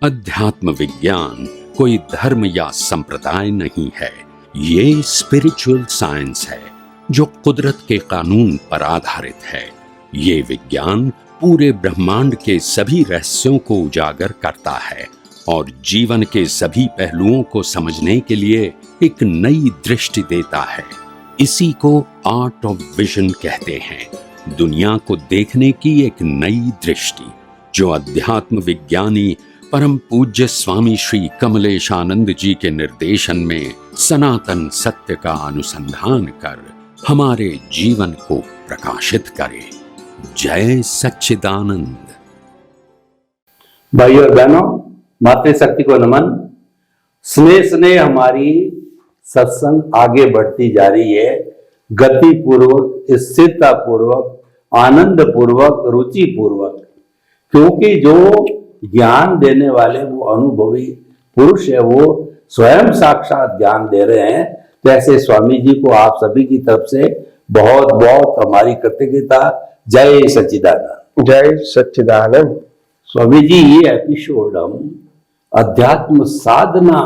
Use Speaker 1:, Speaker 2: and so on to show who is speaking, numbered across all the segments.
Speaker 1: अध्यात्म विज्ञान कोई धर्म या संप्रदाय नहीं है, ये स्पिरिचुअल साइंस है जो कुदरत के कानून पर आधारित है। ये विज्ञान पूरे ब्रह्मांड के सभी रहस्यों को उजागर करता है और जीवन के सभी पहलुओं को समझने के लिए एक नई दृष्टि देता है। इसी को आर्ट ऑफ विजन कहते हैं, दुनिया को देखने की एक नई दृष्टि, जो अध्यात्म विज्ञानी परम पूज्य स्वामी श्री कमलेशानंद जी के निर्देशन में सनातन सत्य का अनुसंधान कर हमारे जीवन को प्रकाशित करे। जय सच्चिदानंद।
Speaker 2: भाइयों और बहनों, मातृशक्ति को नमन। स्नेह स्नेह हमारी सत्संग आगे बढ़ती जा रही है, गति पूर्वक, स्थिरता पूर्वक, आनंद पूर्वक, रुचि पूर्वक, क्योंकि जो ज्ञान देने वाले वो अनुभवी पुरुष है, वो स्वयं साक्षात ज्ञान दे रहे हैं। तो ऐसे स्वामी जी को आप सभी की तरफ से बहुत बहुत हमारी कृतज्ञता। जय सच्चिदानंद।
Speaker 3: जय सच्चिदानंद।
Speaker 2: स्वामी जी, ये एपिसोड हम अध्यात्म साधना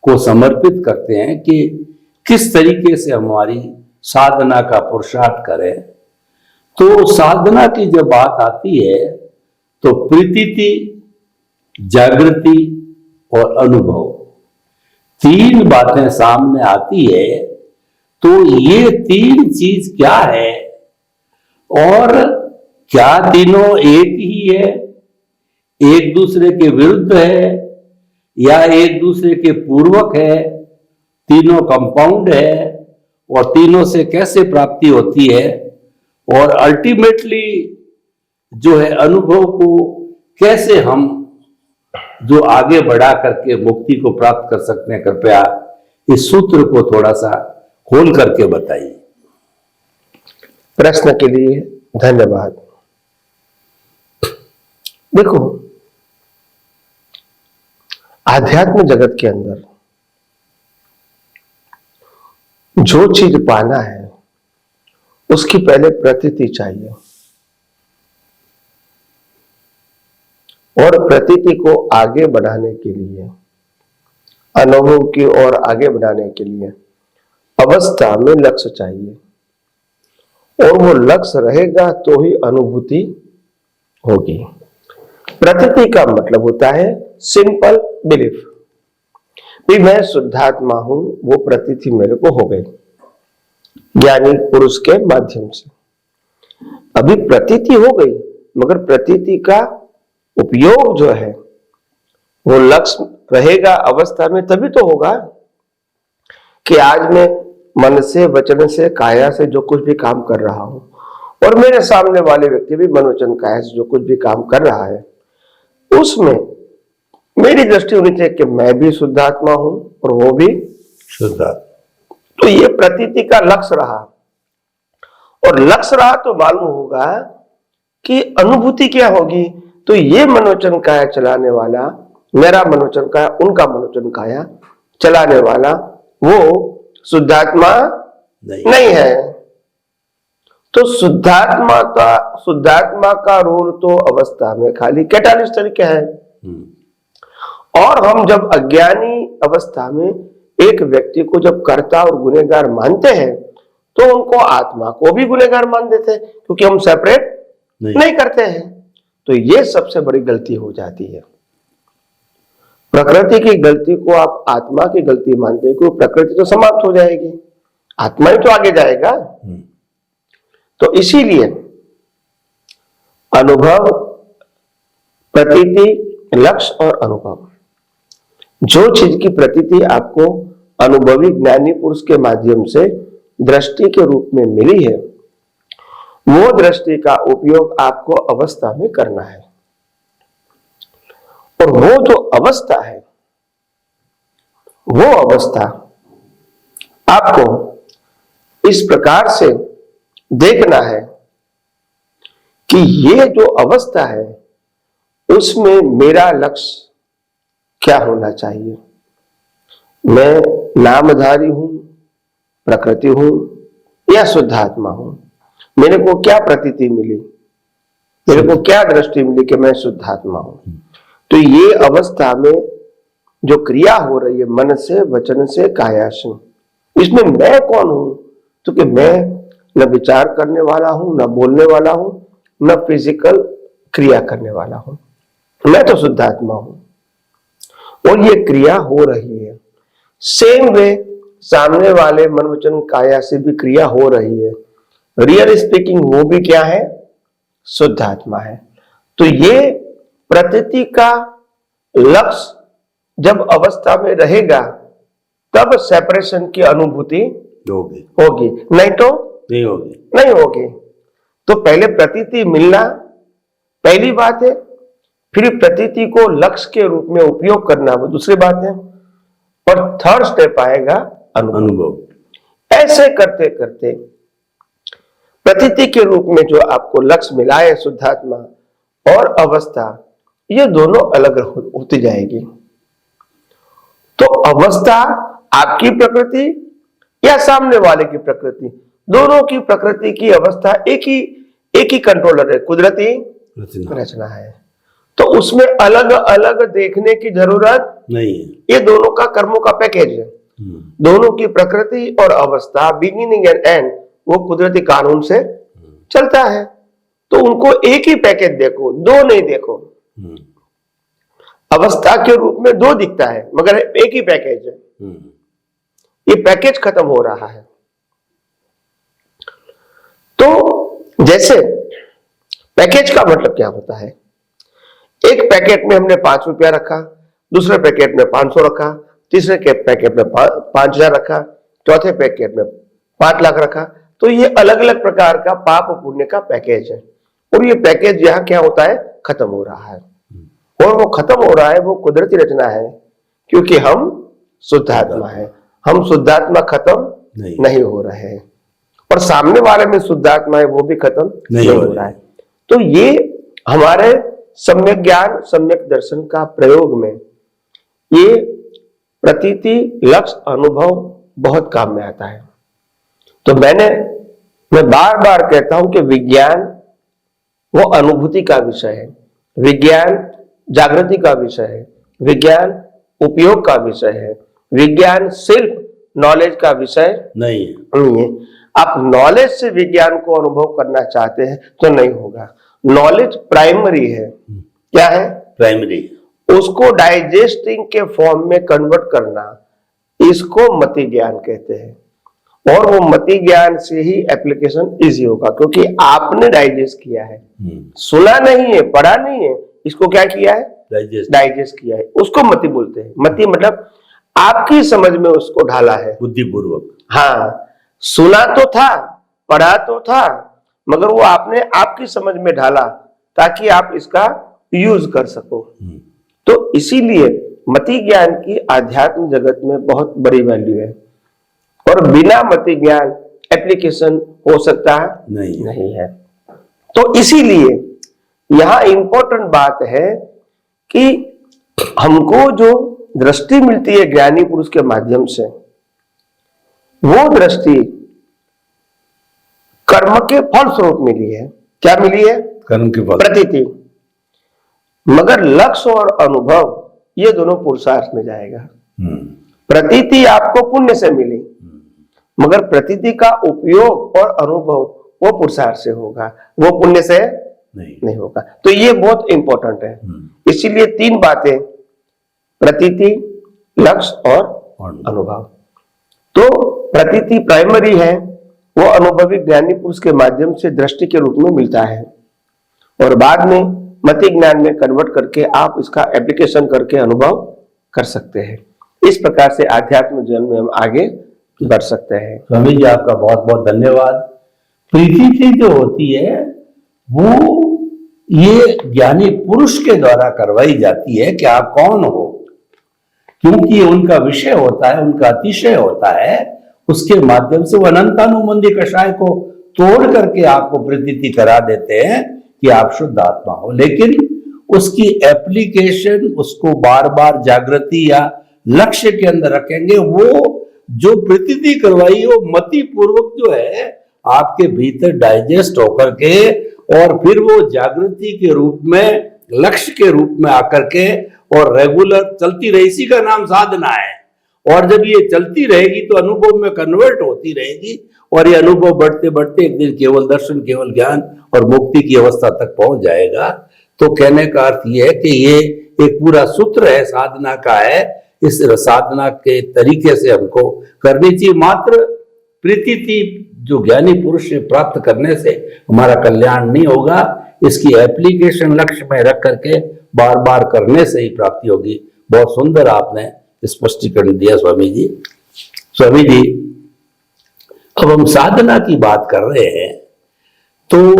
Speaker 2: को समर्पित करते हैं कि किस तरीके से हमारी साधना का पुरुषार्थ करें। तो साधना की जब बात आती है तो प्रतीति, जागृति और अनुभव, तीन बातें सामने आती है। तो ये तीन चीज क्या है और क्या तीनों एक ही है, एक दूसरे के विरुद्ध है या एक दूसरे के पूर्वक है, तीनों कंपाउंड है और तीनों से कैसे प्राप्ति होती है, और अल्टीमेटली जो है अनुभव को कैसे हम जो आगे बढ़ा करके मुक्ति को प्राप्त कर सकते हैं। कृपया इस सूत्र को थोड़ा सा खोल करके बताइए।
Speaker 3: प्रश्न के लिए धन्यवाद। देखो, आध्यात्म जगत के अंदर जो चीज पाना है उसकी पहले प्रतीति चाहिए, और प्रतीति को आगे बढ़ाने के लिए, अनुभव की ओर आगे बढ़ाने के लिए अवस्था में लक्ष्य चाहिए, और वो लक्ष्य रहेगा तो ही अनुभूति होगी। प्रतीति का मतलब होता है सिंपल बिलीफ भी मैं शुद्धात्मा हूं, वो प्रतीति मेरे को हो गई ज्ञानी पुरुष के माध्यम से। अभी प्रतीति हो गई, मगर प्रतीति का उपयोग जो है वो लक्ष्य रहेगा अवस्था में, तभी तो होगा कि आज मैं मन से, वचन से, काया से जो कुछ भी काम कर रहा हूं और मेरे सामने वाले व्यक्ति भी मन, वचन, काया से जो कुछ भी काम कर रहा है उसमें मेरी दृष्टि होनी चाहिए कि मैं भी शुद्धात्मा हूं और वो भी
Speaker 2: शुद्धात्मा।
Speaker 3: तो ये प्रतीति का लक्ष्य रहा, और लक्ष्य रहा तो मालूम होगा कि अनुभूति क्या होगी। तो ये मनोचन काया चलाने वाला, मेरा मनोचन काया, उनका मनोचन काया चलाने वाला वो शुद्धात्मा नहीं है। तो शुद्धात्मा का रोल तो अवस्था में खाली कैटालिस्ट तरीके है। और हम जब अज्ञानी अवस्था में एक व्यक्ति को जब कर्ता और गुनहगार मानते हैं तो उनको आत्मा को भी गुनहगार मान देते हैं, क्योंकि हम सेपरेट नहीं करते हैं। तो ये सबसे बड़ी गलती हो जाती है। प्रकृति की गलती को आप आत्मा की गलती मानते हैं, क्योंकि प्रकृति तो समाप्त हो जाएगी, आत्मा ही तो आगे जाएगा। तो इसीलिए अनुभव, प्रतीति, लक्ष्य और अनुभव, जो चीज की प्रतीति आपको अनुभवी ज्ञानी पुरुष के माध्यम से दृष्टि के रूप में मिली है, वो दृष्टि का उपयोग आपको अवस्था में करना है। और वो जो अवस्था है, वो अवस्था आपको इस प्रकार से देखना है कि ये जो अवस्था है उसमें मेरा लक्ष्य क्या होना चाहिए। मैं नामधारी हूं, प्रकृति हूं या शुद्धात्मा हूं। मेरे को क्या प्रतीति मिली, मेरे को क्या दृष्टि मिली कि मैं शुद्धात्मा हूं। तो ये अवस्था में जो क्रिया हो रही है मन से, वचन से, काया से, इसमें मैं कौन हूं? तो कि मैं न विचार करने वाला हूं, न बोलने वाला हूं, न फिजिकल क्रिया करने वाला हूं, मैं तो शुद्ध आत्मा हूं और ये क्रिया हो रही है। सेम वे सामने वाले मन वचन काया से भी क्रिया हो रही है। रियल स्पीकिंग वो भी क्या है? शुद्ध आत्मा है। तो ये प्रतीति का लक्ष्य जब अवस्था में रहेगा तब सेपरेशन की अनुभूति होगी, नहीं तो नहीं होगी। तो पहले प्रतीति मिलना पहली बात है, फिर प्रतीति को लक्ष्य के रूप में उपयोग करना वो दूसरी बात है, और थर्ड स्टेप आएगा अनुभव। ऐसे करते करते प्रतीति के रूप में जो आपको लक्ष्य मिला है शुद्धात्मा और अवस्था, ये दोनों अलग होती जाएगी। तो अवस्था आपकी प्रकृति या सामने वाले की प्रकृति, दोनों की प्रकृति की अवस्था एक ही कंट्रोलर है, कुदरती रचना है। तो उसमें अलग अलग देखने की जरूरत नहीं है, ये दोनों का कर्मों का पैकेज है। दोनों की प्रकृति और अवस्था, बिगिनिंग एंड एंड, वो कुदरती कानून से चलता है। तो उनको एक ही पैकेज देखो, दो नहीं देखो। अवस्था के रूप में दो दिखता है मगर एक ही पैकेज है। ये पैकेज खत्म हो रहा है। तो जैसे पैकेज का मतलब क्या होता है? एक पैकेट में हमने 5 रुपया रखा, दूसरे पैकेट में 500 रखा, तीसरे पैकेट में 5000 रखा, चौथे पैकेट में 5 लाख रखा। तो ये अलग अलग प्रकार का पाप पुण्य का पैकेज है और ये पैकेज यहाँ क्या होता है? खत्म हो रहा है। और वो खत्म हो रहा है, वो कुदरती रचना है, क्योंकि हम शुद्धात्मा है। हम शुद्धात्मा खत्म नहीं हो रहे हैं और सामने वाले में शुद्धात्मा है वो भी खत्म नहीं हो रहा है। तो ये हमारे सम्यक ज्ञान सम्यक दर्शन का प्रयोग में ये प्रतीति लक्ष्य अनुभव बहुत काम में आता है। तो मैं बार बार कहता हूं कि विज्ञान वो अनुभूति का विषय है, विज्ञान जागृति का विषय है, विज्ञान उपयोग का विषय है, विज्ञान सिर्फ नॉलेज का विषय नहीं है। आप नॉलेज से विज्ञान को अनुभव करना चाहते हैं तो नहीं होगा। नॉलेज प्राइमरी है। क्या है? प्राइमरी। उसको डाइजेस्टिंग के फॉर्म में कन्वर्ट करना, इसको मति ज्ञान कहते हैं। और वो मति ज्ञान से ही एप्लीकेशन इजी होगा, क्योंकि आपने डाइजेस्ट किया है, सुना नहीं है, पढ़ा नहीं है, इसको क्या किया है? डाइजेस्ट किया है। उसको मति बोलते हैं। मति मतलब आपकी समझ में उसको ढाला है बुद्धिपूर्वक। हाँ, सुना तो था, पढ़ा तो था, मगर वो आपने आपकी समझ में ढाला ताकि आप इसका यूज कर सको। तो इसीलिए मति ज्ञान की आध्यात्म जगत में बहुत बड़ी वैल्यू है और बिना मति ज्ञान एप्लीकेशन हो सकता है नहीं है। तो इसीलिए यहां इंपॉर्टेंट बात है कि हमको जो दृष्टि मिलती है ज्ञानी पुरुष के माध्यम से, वो दृष्टि कर्म के फल स्वरूप मिली है। क्या मिली है? कर्म के फल, प्रतीति। मगर लक्ष्य और अनुभव ये दोनों पुरुषार्थ में जाएगा। प्रतीति आपको पुण्य से मिली, मगर प्रतीति का उपयोग और अनुभव वो पुरुषार्थ से होगा, वो पुण्य से नहीं होगा। तो ये बहुत इंपॉर्टेंट है। इसीलिए 3 बातें, प्रतीति, लक्ष्य और अनुभव। तो प्रतीति प्राइमरी है, वो अनुभवी ज्ञानी पुरुष के माध्यम से दृष्टि के रूप में मिलता है और बाद में मति ज्ञान में कन्वर्ट करके आप इसका एप्लीकेशन करके अनुभव कर सकते हैं। इस प्रकार से आध्यात्म जीवन में हम आगे बढ़ सकते हैं।
Speaker 2: स्वामी जी, आपका बहुत बहुत धन्यवाद। प्रतीति जो होती है वो ये ज्ञानी पुरुष के द्वारा करवाई जाती है कि आप कौन हो, क्योंकि उनका विषय होता है, उनका अतिशय होता है। उसके माध्यम से वो अनंतानुबंधी कषाय को तोड़ करके आपको प्रतीति करा देते हैं कि आप शुद्ध आत्मा हो। लेकिन उसकी एप्लीकेशन, उसको बार बार जागृति या लक्ष्य के अंदर रखेंगे, वो जो प्रतीति करवाई वो मति पूर्वक जो है आपके भीतर डाइजेस्ट होकर के और फिर वो जागृति के रूप में लक्ष्य के रूप में आकर के और रेगुलर चलती रहे, इसी का नाम साधना है। और जब ये चलती रहेगी तो अनुभव में कन्वर्ट होती रहेगी, और ये अनुभव बढ़ते बढ़ते एक दिन केवल दर्शन, केवल ज्ञान और मुक्ति की अवस्था तक पहुंच जाएगा। तो कहने का अर्थ ये है कि ये एक पूरा सूत्र है साधना का है। इस साधना के तरीके से हमको करनी चाहिए। मात्र प्रीति जो ज्ञानी पुरुष से प्राप्त करने से हमारा कल्याण नहीं होगा, इसकी एप्लीकेशन लक्ष्य में रख करके बार बार करने से ही प्राप्ति होगी। बहुत सुंदर आपने स्पष्टीकरण दिया स्वामी जी। स्वामी जी, अब हम साधना की बात कर रहे हैं, तो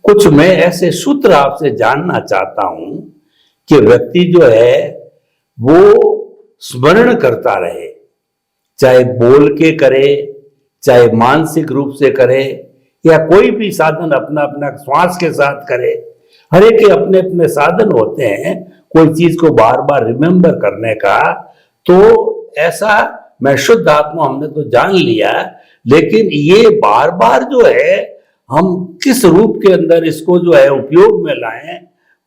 Speaker 2: कुछ मैं ऐसे सूत्र आपसे जानना चाहता हूं कि व्यक्ति जो है वो स्मरण करता रहे, चाहे बोल के करे, चाहे मानसिक रूप से करे, या कोई भी साधन अपना अपना श्वास के साथ करे। हर एक के अपने अपने साधन होते हैं कोई चीज को बार बार रिमेंबर करने का। तो ऐसा मैं शुद्ध आत्मा हमने तो जान लिया, लेकिन ये बार बार जो है हम किस रूप के अंदर इसको जो है उपयोग में लाएं,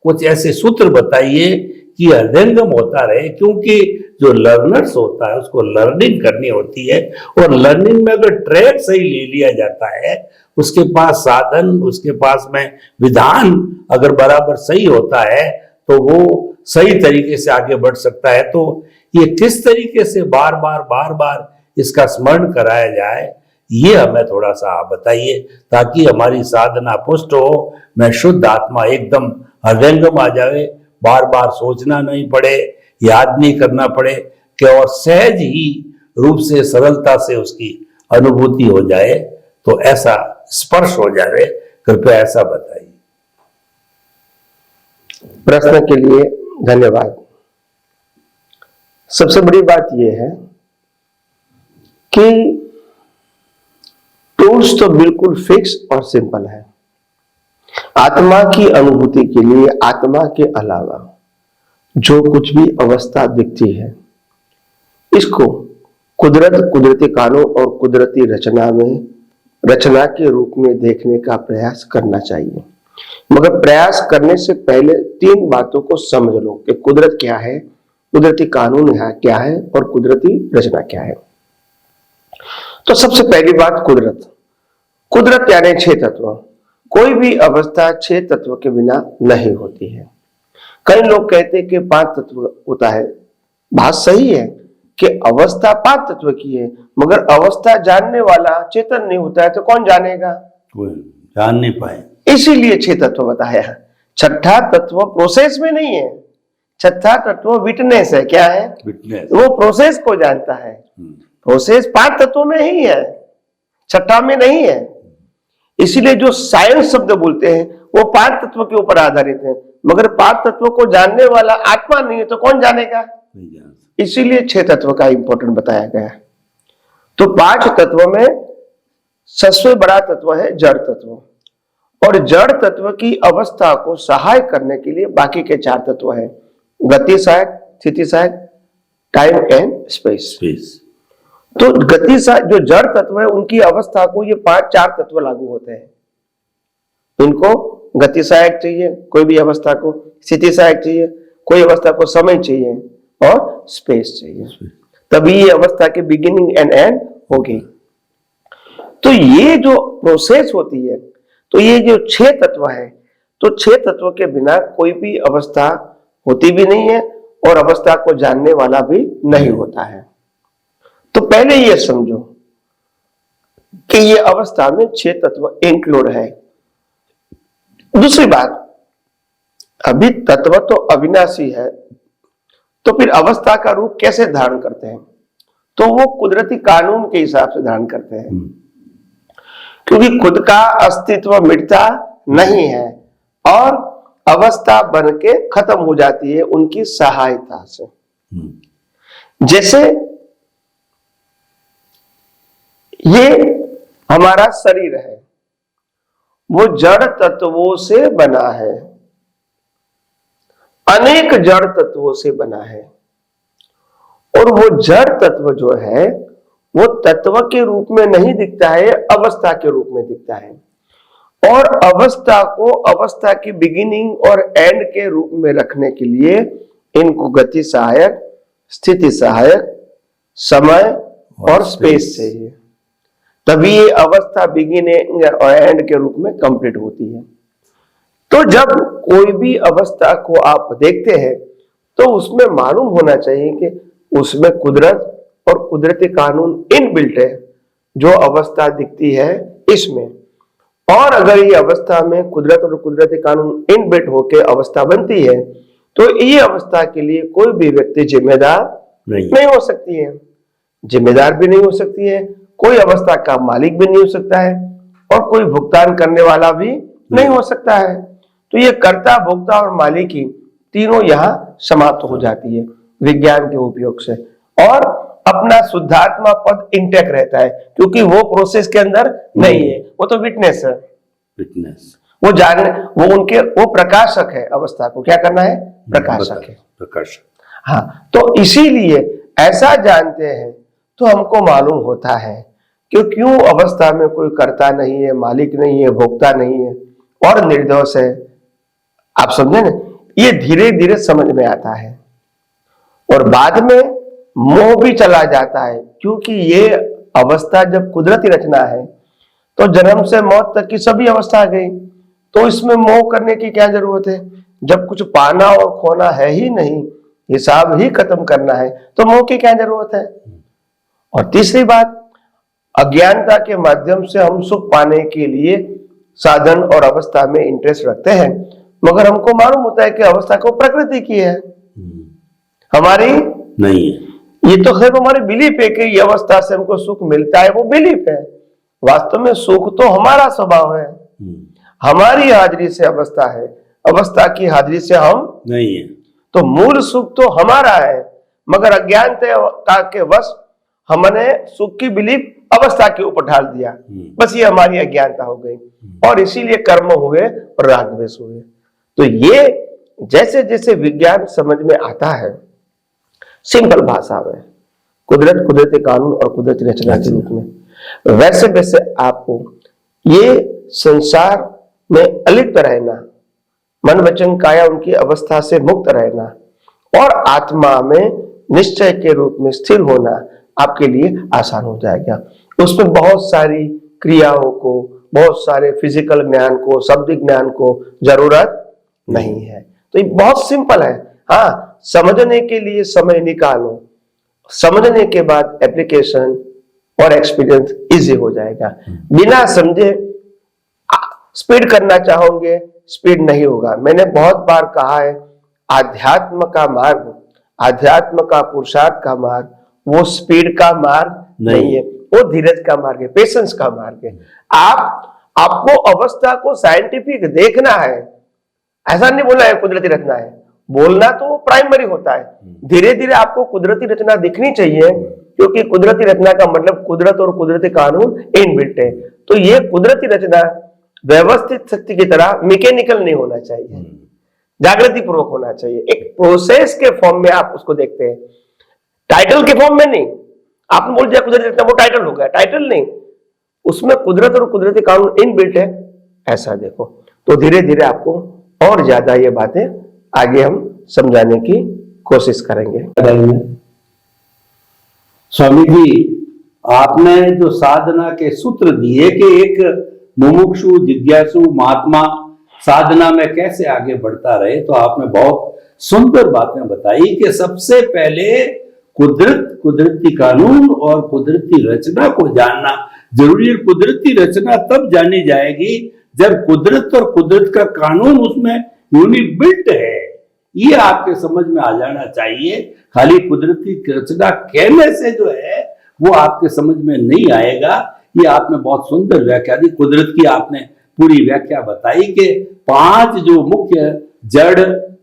Speaker 2: कुछ ऐसे सूत्र बताइए कि हृदयंगम होता रहे। क्योंकि जो लर्नर्स होता है उसको लर्निंग करनी होती है, और लर्निंग में अगर ट्रैक सही ले लिया जाता है, उसके पास साधन, उसके पास में विधान अगर बराबर सही होता है, तो वो सही तरीके से आगे बढ़ सकता है। तो ये किस तरीके से बार बार इसका स्मरण कराया जाए, ये हमें थोड़ा सा आप बताइए, ताकि हमारी साधना पुष्ट हो, मैं शुद्ध आत्मा एकदम हृदयंगम आ जाए, बार बार सोचना नहीं पड़े, याद नहीं करना पड़े, कि और सहज ही रूप से सरलता से उसकी अनुभूति हो जाए, तो ऐसा स्पर्श हो जाए। कृपया ऐसा बताइए।
Speaker 3: प्रश्न के लिए धन्यवाद। सबसे बड़ी बात यह है कि टूल्स तो बिल्कुल फिक्स और सिंपल है। आत्मा की अनुभूति के लिए आत्मा के अलावा जो कुछ भी अवस्था दिखती है, इसको कुदरती कानून और कुदरती रचना के रूप में देखने का प्रयास करना चाहिए। मगर प्रयास करने से पहले 3 बातों को समझ लो कि कुदरत क्या है, कुदरती कानून क्या है और कुदरती रचना क्या है। तो सबसे पहली बात कुदरत यानी 6 तत्व। कोई भी अवस्था 6 तत्व के बिना नहीं होती है। कई लोग कहते हैं कि 5 तत्व होता है। बात सही है कि अवस्था 5 तत्व की है, मगर अवस्था जानने वाला चेतन नहीं होता है, तो कौन जानेगा?
Speaker 2: कोई जान नहीं पाए।
Speaker 3: इसीलिए 6 तत्व बताया। छठा तत्व प्रोसेस में नहीं है। छठा तत्व विटनेस है। क्या है?
Speaker 2: विटनेस।
Speaker 3: वो प्रोसेस को जानता है। प्रोसेस 5 तत्वों में ही है, छठा में नहीं है। इसीलिए जो साइंस शब्द बोलते हैं वो 5 तत्व के ऊपर आधारित है, मगर 5 तत्वों को जानने वाला आत्मा नहीं है, तो कौन जानेगा? इसीलिए 6 तत्व का इंपॉर्टेंट बताया गया है। तो 5 तत्व में सबसे बड़ा तत्व है जड़ तत्व, और जड़ तत्व की अवस्था को सहाय करने के लिए बाकी के 4 तत्व है: गति सहायक, स्थिति सहायक, टाइम एंड स्पेस। तो गति जो जड़ तत्व है उनकी अवस्था को ये 4 तत्व लागू होते हैं। इनको गति सहायक चाहिए कोई भी अवस्था को, स्थिति सहायक चाहिए कोई अवस्था को, समय चाहिए और स्पेस चाहिए, तभी ये अवस्था की बिगिनिंग एंड एंड होगी। तो ये जो प्रोसेस होती है, तो ये जो 6 तत्व है, तो 6 तत्व के बिना कोई भी अवस्था होती भी नहीं है और अवस्था को जानने वाला भी नहीं होता है। तो पहले ये समझो कि ये अवस्था में 6 तत्व इंक्लूड है। दूसरी बात, अभी तत्व तो अविनाशी है, तो फिर अवस्था का रूप कैसे धारण करते हैं? तो वो कुदरती कानून के हिसाब से धारण करते हैं, क्योंकि खुद का अस्तित्व मिटता नहीं है और अवस्था बन के खत्म हो जाती है उनकी सहायता से। जैसे ये हमारा शरीर है, वो जड़ तत्वों से बना है, अनेक जड़ तत्वों से बना है, और वो जड़ तत्व जो है वो तत्व के रूप में नहीं दिखता है, अवस्था के रूप में दिखता है। और अवस्था को अवस्था की बिगिनिंग और एंड के रूप में रखने के लिए इनको गति सहायक, स्थिति सहायक, समय और स्पेस चाहिए, तभी ये अवस्था बिगिनिंग और एंड के रूप में कंप्लीट होती है। तो जब कोई भी अवस्था को आप देखते हैं तो उसमें मालूम होना चाहिए कि उसमें कुदरत और कुदरती कानून इनबिल्ट है। जो अवस्था दिखती है इसमें, और अगर ये अवस्था में कुदरत और कुदरती कानून इनबिल्ट होकर अवस्था बनती है तो ये अवस्था के लिए कोई भी व्यक्ति जिम्मेदार नहीं हो सकती है, जिम्मेदार भी नहीं हो सकती है, कोई अवस्था का मालिक भी नहीं हो सकता है और कोई भुगतान करने वाला भी नहीं हो सकता है। तो ये कर्ता, भोक्ता और मालिकी तीनों यहाँ समाप्त हो जाती है विज्ञान के उपयोग से, और अपना शुद्धात्मा पद इंटैक्ट रहता है क्योंकि वो प्रोसेस के अंदर नहीं है, वो तो विटनेस है,
Speaker 2: विटनेस,
Speaker 3: वो जानने, वो प्रकाशक है, अवस्था को क्या करना है, प्रकाशक है,
Speaker 2: प्रकाशक।
Speaker 3: हाँ, तो इसीलिए ऐसा जानते हैं तो हमको मालूम होता है कि क्यों अवस्था में कोई कर्ता नहीं है, मालिक नहीं है, भोक्ता नहीं है और निर्दोष है। आप समझे ना, ये धीरे धीरे समझ में आता है और बाद में मोह भी चला जाता है, क्योंकि ये अवस्था जब कुदरती रचना है तो जन्म से मौत तक की सभी अवस्था आ गई, तो इसमें मोह करने की क्या जरूरत है। जब कुछ पाना और खोना है ही नहीं, हिसाब ही खत्म करना है, तो मोह की क्या जरूरत है। और तीसरी बात, अज्ञानता के माध्यम से हम सुख पाने के लिए साधन और अवस्था में इंटरेस्ट रखते हैं, मगर हमको मालूम होता है कि अवस्था को प्रकृति की है, हमारी
Speaker 2: नहीं है।
Speaker 3: ये तो खैर हमारी बिलीफ है कि ये अवस्था से हमको सुख मिलता है, वो बिलीफ है। वास्तव में सुख तो हमारा स्वभाव है, हमारी हाजिरी से अवस्था है, अवस्था की हाजिरी से हम
Speaker 2: नहीं है।
Speaker 3: तो मूल सुख तो हमारा है, मगर अज्ञानता के वश हमने सुख की बिलीफ अवस्था के ऊपर ढाल दिया, बस ये हमारी अज्ञानता हो गई और इसीलिए कर्म हुए और राग द्वेष हुए। तो ये जैसे जैसे विज्ञान समझ में आता है, सिंपल भाषा में, कुदरत, कुदरती कानून और कुदरती रचना के रूप में, वैसे वैसे आपको ये संसार में अलिप्त रहना, मन वचन काया उनकी अवस्था से मुक्त रहना और आत्मा में निश्चय के रूप में स्थिर होना आपके लिए आसान हो जाएगा। उसमें बहुत सारी क्रियाओं को, बहुत सारे फिजिकल ज्ञान को, शब्दिक ज्ञान को जरूरत नहीं है। तो ये बहुत सिंपल है। हाँ, समझने के लिए समय निकालो, समझने के बाद एप्लीकेशन और एक्सपीरियंस इजी हो जाएगा। बिना समझे स्पीड करना चाहोगे, स्पीड नहीं होगा। मैंने बहुत बार कहा है, आध्यात्म का मार्ग, आध्यात्म का पुरुषार्थ का मार्ग वो स्पीड का मार्ग नहीं है, वो धीरज का मार्ग है, पेशेंस का मार्ग है। आपको अवस्था को साइंटिफिक देखना है, ऐसा नहीं बोला है कुदरती रचना है, बोलना तो वो प्राइमरी होता है। धीरे धीरे आपको कुदरती रचना दिखनी चाहिए, क्योंकि कुदरती रचना का मतलब कुदरत और कुदरती कानून इनबिल्ट है। तो ये कुदरती रचना व्यवस्थित शक्ति की तरह मैकेनिकल नहीं होना चाहिए, जागृति पूर्वक होना चाहिए। एक प्रोसेस के फॉर्म में आप उसको देखते हैं, टाइटल के फॉर्म में नहीं। आपने बोल दिया कुदरती रचना, वो टाइटल हो गया, टाइटल नहीं, उसमें कुदरत और कुदरती कानून इनबिल्ट है, ऐसा देखो। तो धीरे धीरे आपको और ज्यादा ये बातें आगे हम समझाने की कोशिश करेंगे।
Speaker 2: स्वामी जी, आपने जो साधना के सूत्र दिए कि एक मुमुक्षु, जिज्ञासु, महात्मा साधना में कैसे आगे बढ़ता रहे, तो आपने बहुत सुंदर बातें बताई कि सबसे पहले कुदरत, कुदरती कानून और कुदरती रचना को जानना जरूरी है। कुदरती रचना तब जानी जाएगी जब कुदरत और कुदरत का कानून उसमें यूनिबिल्ट है, ये आपके समझ में आ जाना चाहिए। खाली कुदरती रचना कहने से जो है वो आपके समझ में नहीं आएगा। ये आपने बहुत सुंदर व्याख्या दी, कुदरत की आपने पूरी व्याख्या बताई कि 5 जो मुख्य जड़,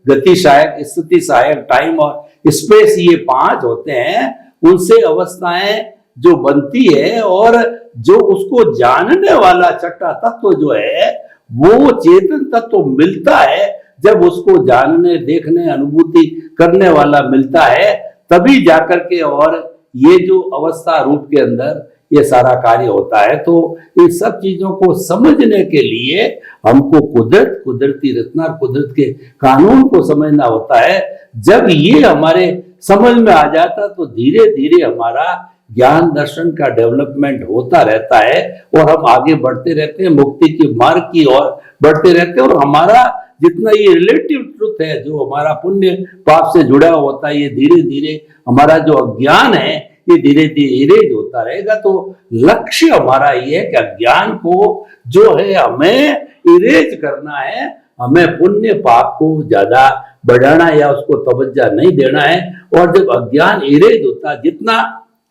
Speaker 2: गति सहायक, स्थिति सहायक, टाइम और स्पेस, ये 5 होते हैं। उनसे अवस्थाएं जो बनती है और जो उसको जानने वाला छठा तत्व जो है वो चेतन तत्व मिलता है। जब उसको जानने, देखने, अनुभूति करने वाला मिलता है, तभी जाकर के और ये जो अवस्था रूप के अंदर ये सारा कार्य होता है। तो इन सब चीजों को समझने के लिए हमको कुदरत, कुदरती रचना और कुदरत के कानून को समझना होता है। जब ये हमारे समझ में आ जाता तो धीरे धीरे हमारा ज्ञान दर्शन का डेवलपमेंट होता रहता है और हम आगे बढ़ते रहते हैं, मुक्ति के मार्ग की ओर बढ़ते रहते हैं। और हमारा जितना ये रिलेटिव ट्रुथ है, जो हमारा पुण्य पाप से जुड़ा होता है, ये धीरे धीरे हमारा जो अज्ञान है ये धीरे धीरे इरेज होता रहेगा। तो लक्ष्य हमारा ये है कि अज्ञान को जो है हमें इरेज करना है, हमें पुण्य पाप को ज्यादा बढ़ाना या उसको तवज्जो नहीं देना है। और जब अज्ञान इरेज होता, जितना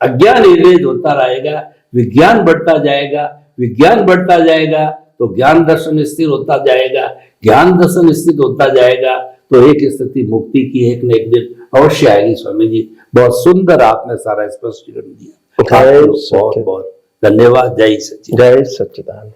Speaker 2: अज्ञान इरेज होता रहेगा, विज्ञान बढ़ता जाएगा, विज्ञान बढ़ता जाएगा तो ज्ञान दर्शन स्थिर होता जाएगा, ज्ञान दर्शन स्थित होता जाएगा तो एक स्थिति मुक्ति की एक न एक दिन अवश्य आएगी। स्वामी जी बहुत सुंदर आपने सारा स्पष्टीकरण दिया, बहुत बहुत धन्यवाद। जय सच्चिदानंद।
Speaker 3: जय सच्चिदानंद।